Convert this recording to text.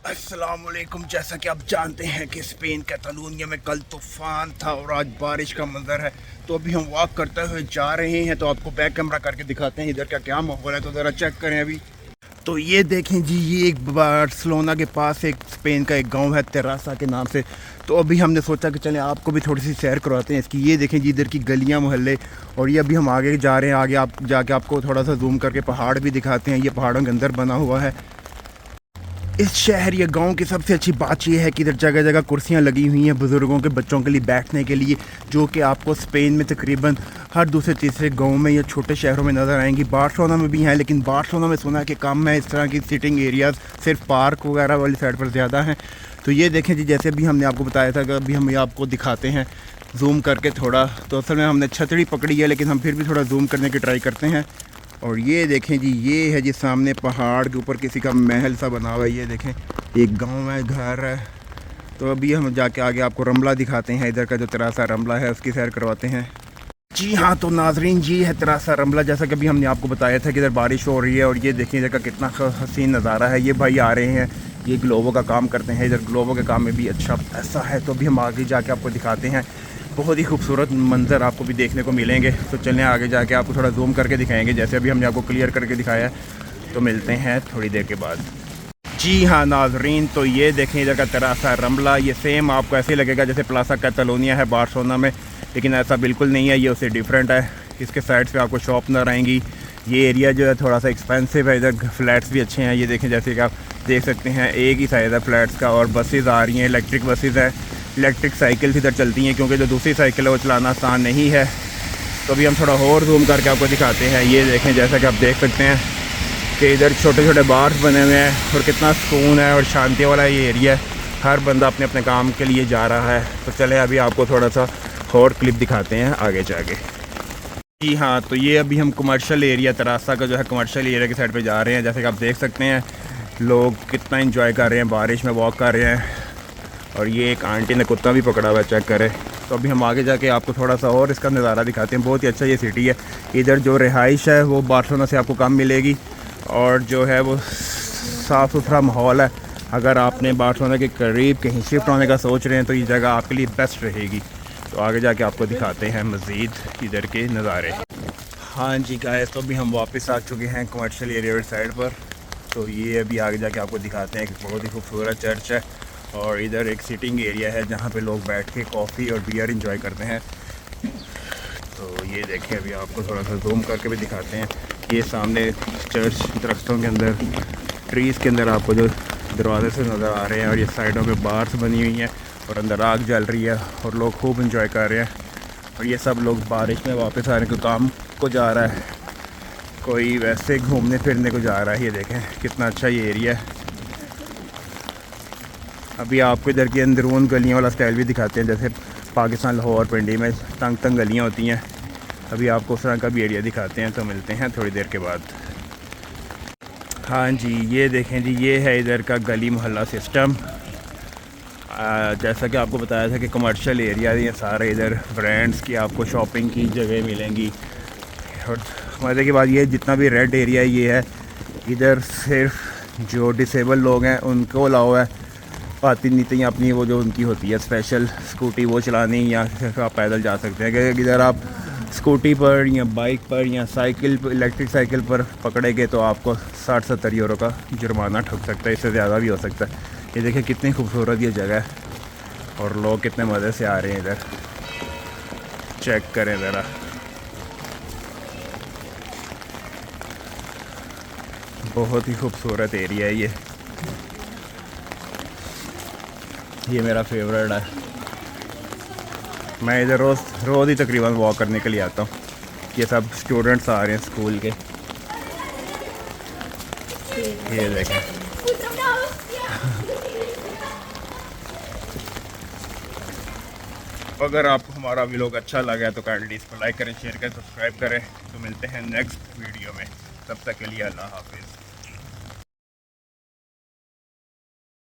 अस्सलामुअलैकुम। जैसा कि आप जानते हैं कि स्पेन कैटालोनिया में कल तूफ़ान था और आज बारिश का मंजर है। तो अभी हम वॉक करते हुए जा रहे हैं, तो आपको बैक कैमरा करके दिखाते हैं इधर का क्या माहौल है। तो ज़रा चेक करें अभी। तो ये देखें जी, ये एक बार्सिलोना के पास एक स्पेन का एक गांव है तेरासा के नाम से। तो अभी हमने सोचा कि चलें आपको भी थोड़ी सी सैर करवाते हैं इसकी। ये देखें जी, इधर की गलियां मोहल्ले। और ये अभी हम आगे जा रहे हैं, आगे आप जाके आपको थोड़ा सा जूम करके पहाड़ भी दिखाते हैं। ये पहाड़ों के अंदर बना हुआ है। इस शहर या गांव की सबसे अच्छी बात यह है कि इधर जगह जगह कुर्सियां लगी हुई हैं बुज़ुर्गों के, बच्चों के लिए बैठने के लिए, जो कि आपको स्पेन में तकरीबन हर दूसरे तीसरे गांव में या छोटे शहरों में नज़र आएंगी। बार्सिलोना में भी हैं, लेकिन बार्सिलोना में सुना है कि कम है इस तरह की सिटिंग एरियाज़, सिर्फ पार्क वगैरह वाली साइड पर ज़्यादा हैं। तो ये देखें जी, जैसे भी हमने आपको बताया था कि अभी हम ये आपको दिखाते हैं जूम करके थोड़ा। तो असल में हमने छतरी पकड़ी है, लेकिन हम फिर भी थोड़ा जूम करने की ट्राई करते हैं। और ये देखें जी, ये है जी सामने पहाड़ के ऊपर किसी का महल सा बना हुआ है। ये देखें, एक गांव है, घर है। तो अभी हम जाके आगे आपको रमला दिखाते हैं। इधर का जो तेरासा रमला है उसकी सैर करवाते हैं। जी हाँ, तो नाजरीन जी है तेरासा रमला। जैसा कि अभी हमने आपको बताया था कि इधर बारिश हो रही है। और ये देखें इधर का कितना हसीन नज़ारा है। ये भाई आ रहे हैं, ये ग्लोबो का काम करते हैं। इधर ग्लोबो के काम में भी अच्छा पैसा है। तो अभी हम आगे जाके आपको दिखाते हैं। बहुत ही खूबसूरत मंज़र आपको भी देखने को मिलेंगे। तो चलें आगे जाके आपको थोड़ा जूम करके दिखाएंगे, जैसे अभी हमने आपको क्लियर करके दिखाया है। तो मिलते हैं थोड़ी देर के बाद। जी हाँ नाजरीन, तो ये देखें इधर का तेरासा रमला। ये सेम आपको ऐसे लगेगा जैसे प्लाजा कैटालोनिया है बार्सिलोना में, लेकिन ऐसा बिल्कुल नहीं है। ये उससे डिफरेंट है। इसके साइड पे आपको शॉप नज़र आएंगी। ये एरिया जो है थोड़ा सा एक्सपेंसिव है। इधर फ्लैट्स भी अच्छे हैं। ये देखें, जैसे कि आप देख सकते हैं एक ही साइज़ है फ्लैट्स का। और बसेज़ आ रही हैं, इलेक्ट्रिक बसेज़ हैं। इलेक्ट्रिक साइकिल इधर चलती हैं, क्योंकि जो दूसरी साइकिल है वो चलाना आसान नहीं है। तो अभी हम थोड़ा और जूम करके आपको दिखाते हैं। ये देखें, जैसा कि आप देख सकते हैं कि इधर छोटे छोटे बार्स बने हुए हैं और कितना सुकून है और शांति वाला ये एरिया है। हर बंदा अपने अपने काम के लिए जा रहा है। तो चलें अभी आपको थोड़ा सा और क्लिप दिखाते हैं आगे जाके। जी हाँ, तो ये अभी हम कमर्शियल एरिया तेरासा का जो है कमर्शियल एरिया की साइड पे जा रहे हैं। जैसे कि आप देख सकते हैं लोग कितना एंजॉय कर रहे हैं, बारिश में वॉक कर रहे हैं। और ये एक आंटी ने कुत्ता भी पकड़ा हुआ है, चेक करें। तो अभी हम आगे जाके आपको थोड़ा सा और इसका नज़ारा दिखाते हैं। बहुत ही अच्छा ये सिटी है। इधर जो रिहाइश है वो बार्सिलोना से आपको कम मिलेगी, और जो है वो साफ़ सुथरा माहौल है। अगर आपने बार्सिलोना के करीब कहीं शिफ्ट होने का सोच रहे हैं तो ये जगह आपके लिए बेस्ट रहेगी। तो आगे जाके आपको दिखाते हैं मज़ीद इधर के नज़ारे। हाँ जी गाइस, तो अभी हम वापस आ चुके हैं कमर्शियल एरिया साइड पर। तो ये अभी आगे जाके आपको दिखाते हैं कि बहुत ही खूबसूरत चर्च है। और इधर एक सिटिंग एरिया है जहाँ पे लोग बैठ के कॉफ़ी और बियर इंजॉय करते हैं। तो ये देखें, अभी आपको थोड़ा सा जूम करके भी दिखाते हैं। ये सामने चर्च दरख्तों के अंदर, ट्रीज़ के अंदर आपको जो दरवाजे से नज़र आ रहे हैं। और ये साइडों में बार्स बनी हुई हैं और अंदर आग जल रही है और लोग खूब इंजॉय कर रहे हैं। और ये सब लोग बारिश में वापस आने को काम को जा रहा है, कोई वैसे घूमने फिरने को जा रहा है। ये देखें कितना अच्छा ये एरिया है। अभी आपको इधर की अंदरून गलियों वाला स्टाइल भी दिखाते हैं, जैसे पाकिस्तान लाहौर पिंडी में तंग तंग गलियाँ होती हैं। अभी आपको उस तरह का भी एरिया दिखाते हैं। तो मिलते हैं थोड़ी देर के बाद। हाँ जी, ये देखें जी, ये है इधर का गली मोहल्ला सिस्टम। जैसा कि आपको बताया था कि कमर्शियल एरिया ये सारे, इधर ब्रांड्स की आपको शॉपिंग की जगह मिलेंगी। और मज़े की बात ये, जितना भी रेड एरिया ये है, इधर सिर्फ जो डिसेबल लोग हैं उनको अलाउ है। पाती नीति अपनी वो जो उनकी होती है स्पेशल स्कूटी वो चलानी, या सिर्फ आप पैदल जा सकते हैं। कि इधर आप स्कूटी पर या बाइक पर या साइकिल पर, इलेक्ट्रिक साइकिल पर पकड़ेंगे तो आपको 60-70 यूरो का जुर्माना ठग सकता है, इससे ज़्यादा भी हो सकता है। ये देखिए कितनी खूबसूरत ये जगह है और लोग कितने मज़े से आ रहे हैं इधर। चेक करें ज़रा, बहुत ही खूबसूरत एरिया है ये मेरा फेवरेट है। मैं इधर रोज़ ही तकरीबन वॉक करने के लिए आता हूँ। ये सब स्टूडेंट्स आ रहे हैं स्कूल के। ये देखें अगर आपको हमारा व्लॉग अच्छा लगा तो काइंडली इसको लाइक करें, शेयर करें, सब्सक्राइब करें। तो मिलते हैं नेक्स्ट वीडियो में, तब तक के लिए अल्लाह हाफिज़।